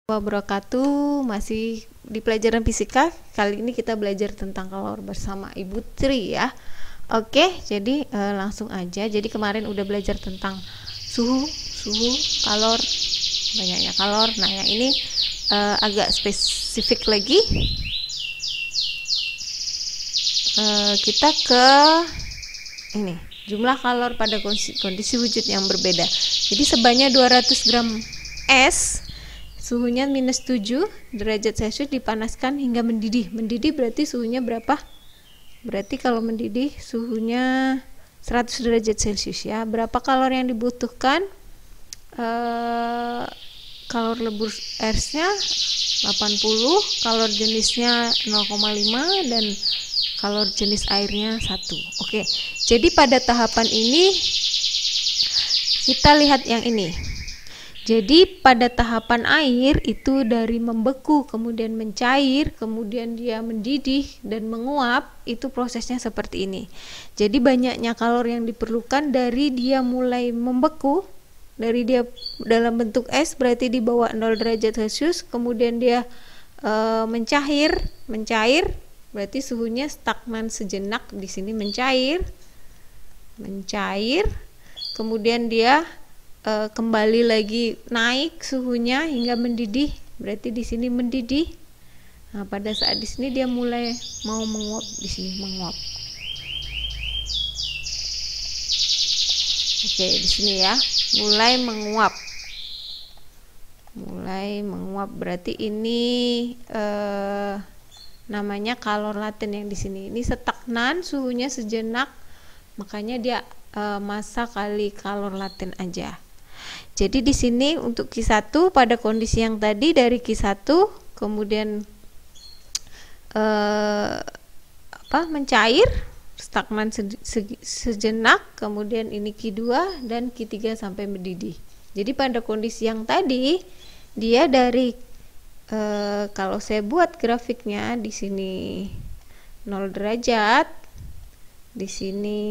Wabarakatuh, masih di pelajaran fisika. Kali ini kita belajar tentang kalor bersama Ibu Tri ya. Oke, jadi langsung aja. Jadi kemarin udah belajar tentang suhu, kalor, banyaknya kalor. Nah, yang ini agak spesifik lagi. Kita ke ini, jumlah kalor pada kondisi wujud yang berbeda. Jadi sebanyak 200 gram es, suhunya minus 7 derajat Celcius, dipanaskan hingga mendidih. Mendidih berarti suhunya berapa? Berarti kalau mendidih suhunya 100 derajat Celcius ya. Berapa kalor yang dibutuhkan? Kalor lebur esnya 80, kalor jenisnya 0,5 dan kalor jenis airnya 1. Oke. Jadi pada tahapan ini kita lihat yang ini. Jadi pada tahapan air itu dari membeku, kemudian mencair, kemudian dia mendidih dan menguap, itu prosesnya seperti ini. Jadi banyaknya kalor yang diperlukan dari dia mulai membeku, dari dia dalam bentuk es berarti di bawah 0 derajat Celcius, kemudian dia mencair berarti suhunya stagnan sejenak, di sini mencair, kemudian dia kembali lagi naik suhunya hingga mendidih, berarti di sini mendidih. Nah, pada saat di sini dia mulai mau menguap, di sini menguap. Oke, di sini ya, mulai menguap. Berarti ini namanya kalor laten yang di sini. Ini stagnan, suhunya sejenak, makanya dia massa kali kalor laten aja. Jadi di sini untuk Q1 pada kondisi yang tadi dari Q1 kemudian mencair, stagnan sejenak, kemudian ini Q2 dan Q3 sampai mendidih. Jadi pada kondisi yang tadi dia dari kalau saya buat grafiknya di sini 0 derajat, di sini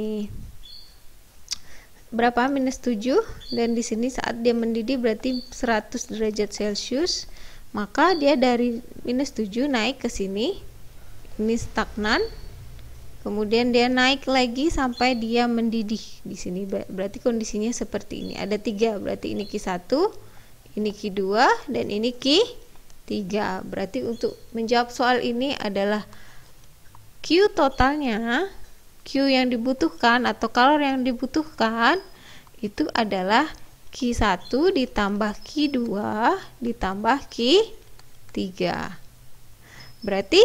berapa? Minus 7, dan di sini saat dia mendidih berarti 100 derajat Celcius, maka dia dari minus 7 naik ke sini, ini stagnan, kemudian dia naik lagi sampai dia mendidih di sini. Berarti kondisinya seperti ini, ada 3, berarti ini Q1, ini Q2, dan ini Q3. Berarti untuk menjawab soal ini adalah Q totalnya, Q yang dibutuhkan atau kalor yang dibutuhkan itu adalah Q1 ditambah Q2 ditambah Q3. Berarti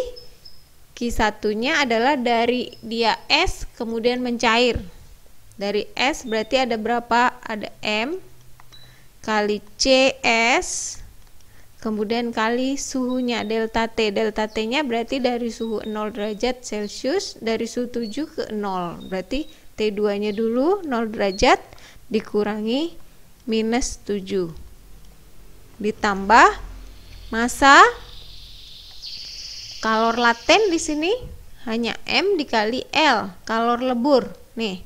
Q1 nya adalah dari dia es kemudian mencair. Dari es berarti ada berapa? Ada M kali CS kemudian kali suhunya delta T. Delta T nya berarti dari suhu 0 derajat Celcius, dari suhu 7 ke 0, berarti T2 nya dulu 0 derajat dikurangi minus 7 ditambah massa kalor laten di sini hanya M dikali L, kalor lebur nih,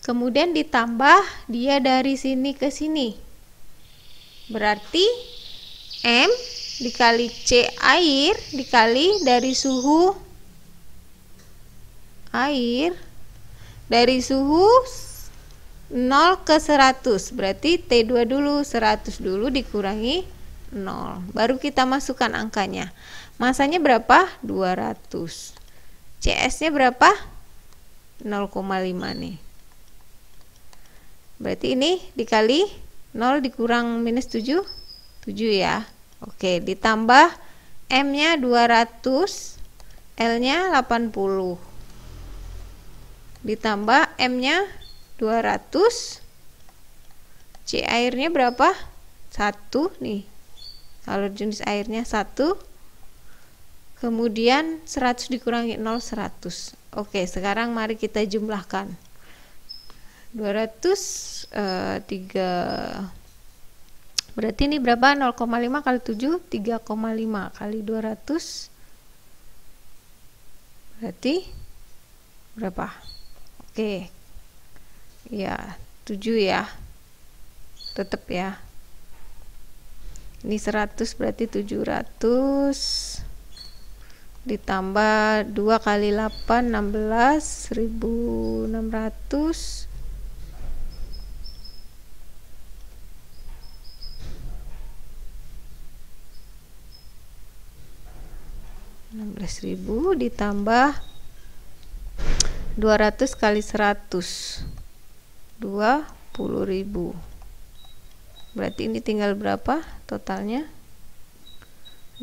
kemudian ditambah dia dari sini ke sini, berarti M dikali C air dikali dari suhu air dari suhu 0 ke 100, berarti T2 dulu, 100 dulu dikurangi 0, baru kita masukkan angkanya. Masanya berapa? 200. CS nya berapa? 0,5 nih, berarti ini dikali 0 dikurang minus 7 ya. Oke, ditambah M nya 200, L nya 80, ditambah M nya 200, C airnya berapa? 1 nih, kalau jenis airnya 1, kemudian 100 dikurangi 0, 100. Oke, sekarang mari kita jumlahkan. 200 3, berarti ini berapa? 0,5 kali 7 3,5 kali 200 berarti berapa? Oke ya 7 ya, tetap ya. Ini 100 berarti 700 ditambah 2 kali 8 16, 1600 16.000 ditambah 200 kali 100 20.000. Berarti ini tinggal berapa totalnya?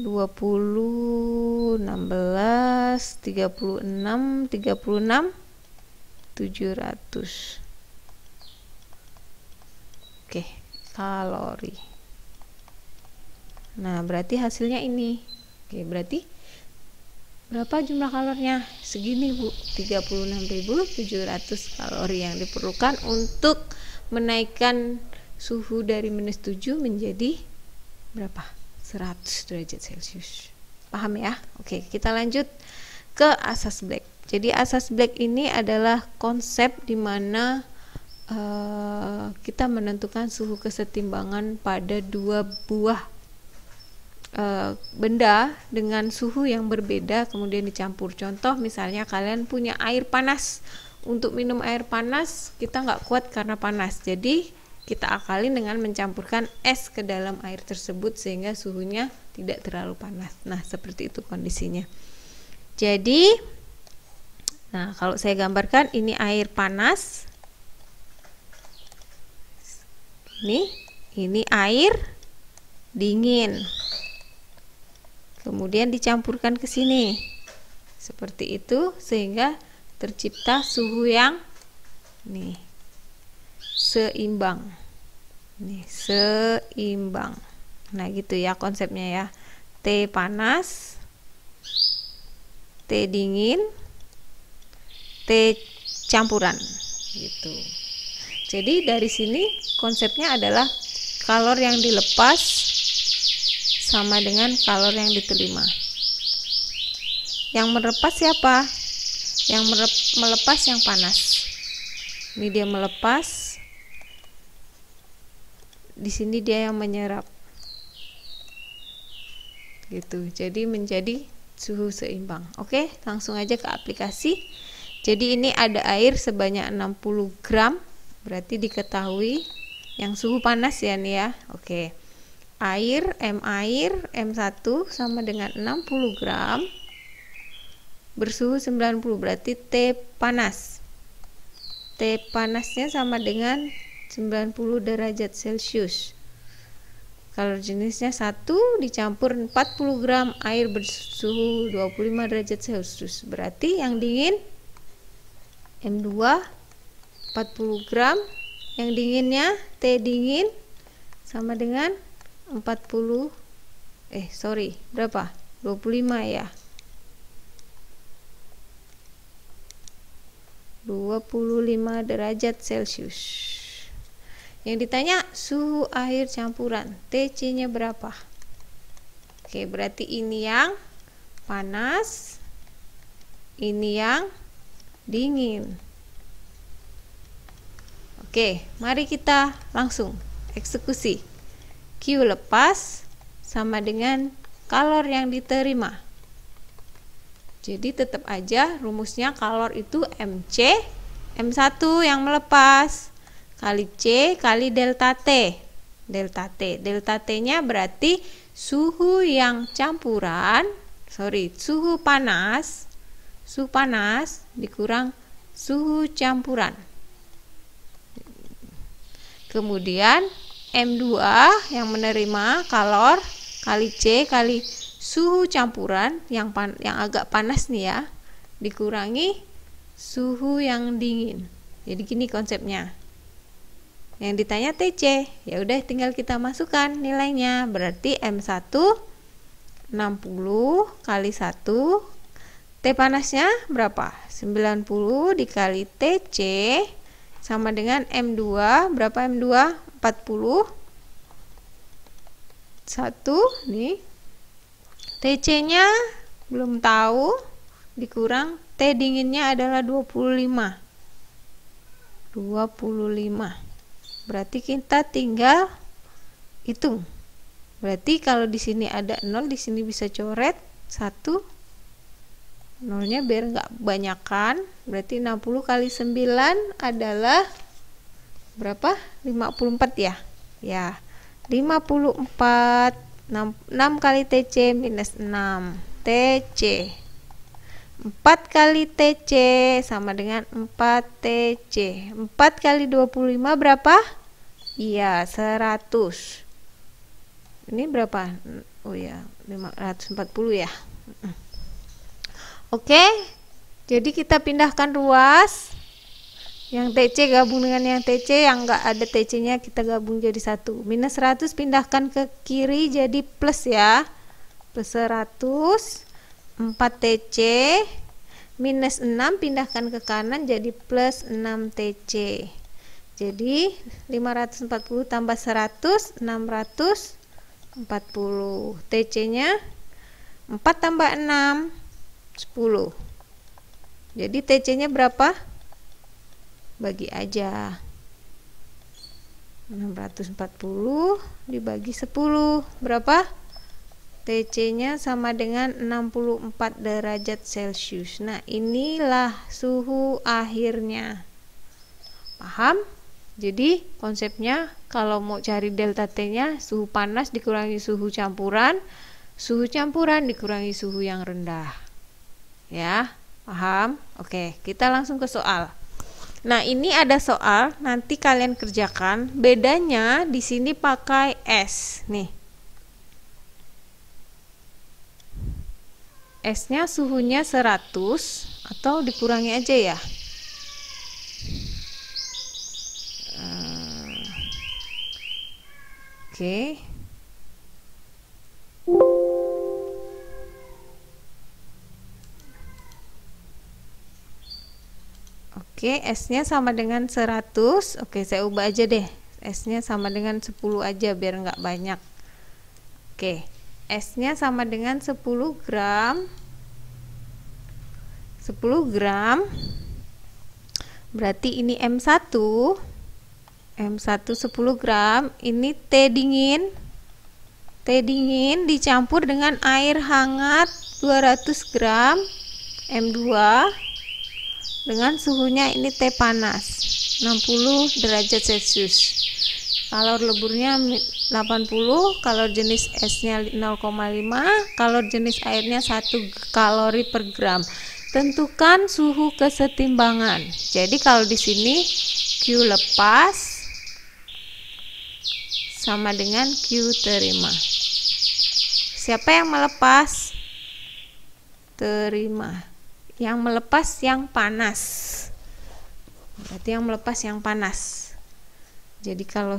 20, 16, 36, 700. Oke, kalori. Nah, berarti hasilnya ini. Oke, berarti berapa jumlah kalorinya? Segini, Bu. 36.700 kalori yang diperlukan untuk menaikkan suhu dari -7 menjadi berapa? 100 derajat Celcius. Paham ya? Oke, kita lanjut ke asas Black. Jadi asas Black ini adalah konsep di mana kita menentukan suhu kesetimbangan pada dua buah benda dengan suhu yang berbeda kemudian dicampur. Contoh misalnya kalian punya air panas. Untuk minum air panas kita nggak kuat karena panas, jadi kita akalin dengan mencampurkan es ke dalam air tersebut sehingga suhunya tidak terlalu panas. Nah, seperti itu kondisinya. Jadi, nah kalau saya gambarkan ini air panas. Ini air dingin. Kemudian dicampurkan ke sini. Seperti itu sehingga tercipta suhu yang seimbang. Seimbang. Nah, gitu ya konsepnya ya. T panas, T dingin, T campuran gitu. Jadi dari sini konsepnya adalah kalor yang dilepas sama dengan kalor yang diterima. Yang melepas siapa? Yang melepas yang panas. Ini dia melepas. Di sini dia yang menyerap. Gitu. Jadi menjadi suhu seimbang. Oke, langsung aja ke aplikasi. Jadi ini ada air sebanyak 60 gram. Berarti diketahui yang suhu panas ya nih ya. Oke. Air M1 sama dengan 60 gram bersuhu 90, berarti T panas. T panasnya sama dengan 90 derajat Celcius. Kalau jenisnya 1 dicampur 40 gram air bersuhu 25 derajat Celcius. Berarti yang dingin M2 40 gram, yang dinginnya T dingin sama dengan 25 ya. 25 derajat Celcius. Yang ditanya suhu air campuran, TC-nya berapa? Oke, berarti ini yang panas, ini yang dingin. Oke, mari kita langsung eksekusi. Q lepas sama dengan kalor yang diterima. Jadi tetap aja rumusnya kalor itu MC, M1 yang melepas, kali C kali delta T. Delta T-nya berarti suhu yang campuran, suhu panas dikurang suhu campuran. Kemudian M2 yang menerima kalor kali C kali suhu campuran yang agak panas nih ya, dikurangi suhu yang dingin. Jadi gini konsepnya. Yang ditanya TC, ya udah tinggal kita masukkan nilainya. Berarti M1 60 kali 1, T panasnya berapa? 90 dikali TC sama dengan M2, berapa M2? 40. 1 nih. TC-nya belum tahu, dikurang T dinginnya adalah 25. Berarti kita tinggal hitung Berarti kalau di sini ada 0, di sini bisa coret 1 nolnya biar nggak banyakan. Berarti 60 kali 9 adalah berapa? 54 ya? Ya, 54. 6 kali TC minus 6 TC. 4 kali TC sama dengan 4 TC. 4 kali 25 berapa? Iya, 100. Ini berapa? Oh ya, 540 ya. Oke, jadi kita pindahkan ruas. Yang TC gabung dengan yang TC, yang enggak ada TC-nya kita gabung jadi 1. Minus 100 pindahkan ke kiri jadi plus ya. Plus 100. 4 TC. Minus 6 pindahkan ke kanan jadi plus 6 TC. Jadi 540 tambah 100, 640. TC-nya 4 tambah 6, 10. Jadi TC-nya berapa? Bagi aja. 640 dibagi 10 berapa? TC-nya sama dengan 64 derajat Celcius. Nah, inilah suhu akhirnya. Paham? Jadi konsepnya kalau mau cari delta T-nya, suhu panas dikurangi suhu campuran dikurangi suhu yang rendah. Ya, paham? Oke, kita langsung ke soal. Nah, ini ada soal, nanti kalian kerjakan. Bedanya di sini pakai S. Nih. S-nya suhunya 100 atau dikurangi aja ya. Oke. Oke, S-nya sama dengan 100. Oke, saya ubah aja deh. S-nya sama dengan 10 aja biar nggak banyak. Oke, S-nya sama dengan 10 gram. 10 gram. Berarti ini M1. M1 10 gram. Ini T dingin. T dingin dicampur dengan air hangat 200 gram. M2. Dengan suhunya ini T panas 60 derajat Celcius. Kalor leburnya 80, kalor jenis esnya 0,5, kalor jenis airnya 1 kalori per gram. Tentukan suhu kesetimbangan. Jadi kalau di sini Q lepas sama dengan Q terima. Siapa yang melepas? Terima. Yang melepas yang panas. Berarti yang melepas yang panas. Jadi kalau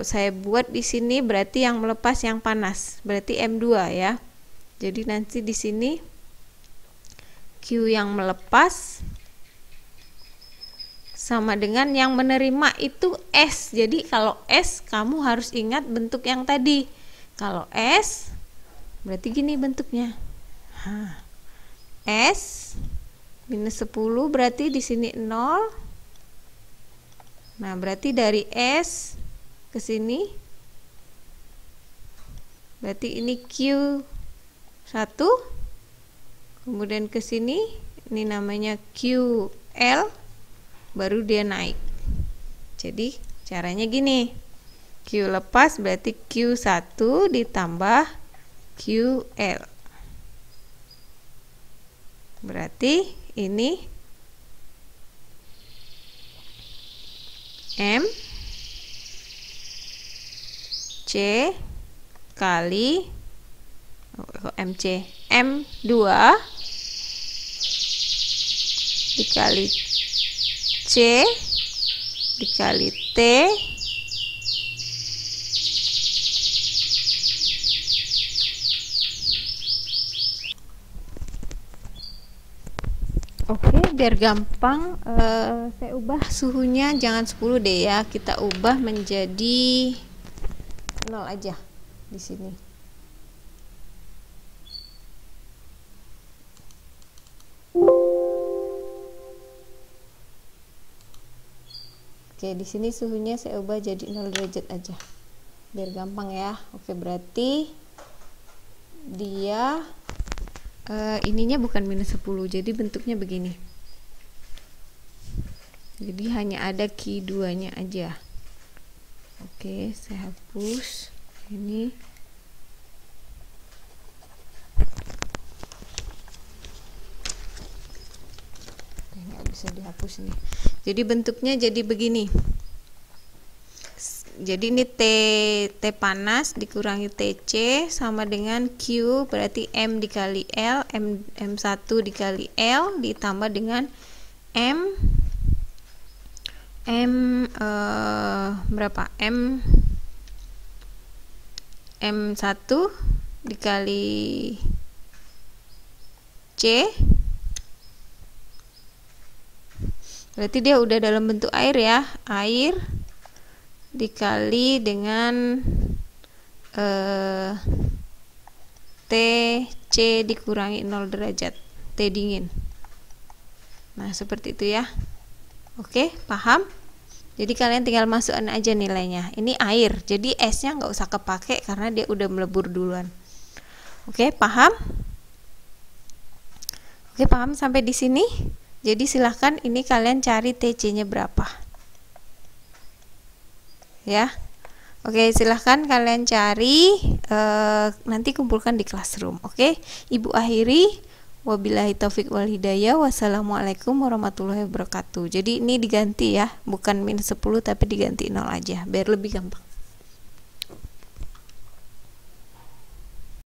saya buat di sini berarti yang melepas yang panas. Berarti M2 ya. Jadi nanti di sini Q yang melepas sama dengan yang menerima itu S. Jadi kalau S kamu harus ingat bentuk yang tadi. Kalau S berarti gini bentuknya. S minus 10 berarti di sini 0. Nah, berarti dari S ke sini berarti ini Q1. Kemudian ke sini ini namanya QL, baru dia naik. Jadi caranya gini. Q lepas berarti Q1 ditambah QL. Berarti ini M C kali MC M2 dikali C dikali T Oke, biar gampang saya ubah suhunya jangan 10 deh ya, kita ubah menjadi 0 aja di sini. Oke, di sini suhunya saya ubah jadi 0 derajat aja. biar gampang ya. Oke, berarti dia ininya bukan minus 10, jadi bentuknya begini. Jadi hanya ada Q2 nya aja. Oke, saya hapus ini. Nggak bisa dihapus nih. Jadi bentuknya jadi begini. Jadi ini T panas dikurangi TC sama dengan Q, berarti M dikali L, M1 dikali L ditambah dengan berapa? M1 dikali C, berarti dia udah dalam bentuk air ya, air dikali dengan TC dikurangi 0 derajat, T dingin. Nah, seperti itu ya. Oke, paham? Jadi kalian tinggal masukkan aja nilainya. Ini air, jadi S-nya nggak usah kepake karena dia udah melebur duluan. Oke, paham? Oke, paham sampai di sini? Jadi silahkan ini kalian cari TC-nya berapa. Ya, oke, silahkan kalian cari, nanti kumpulkan di classroom. Oke, Ibu akhiri, wabillahi taufik wal hidayah, wassalamualaikum warahmatullahi wabarakatuh. Jadi ini diganti ya, bukan minus 10 tapi diganti 0 aja biar lebih gampang.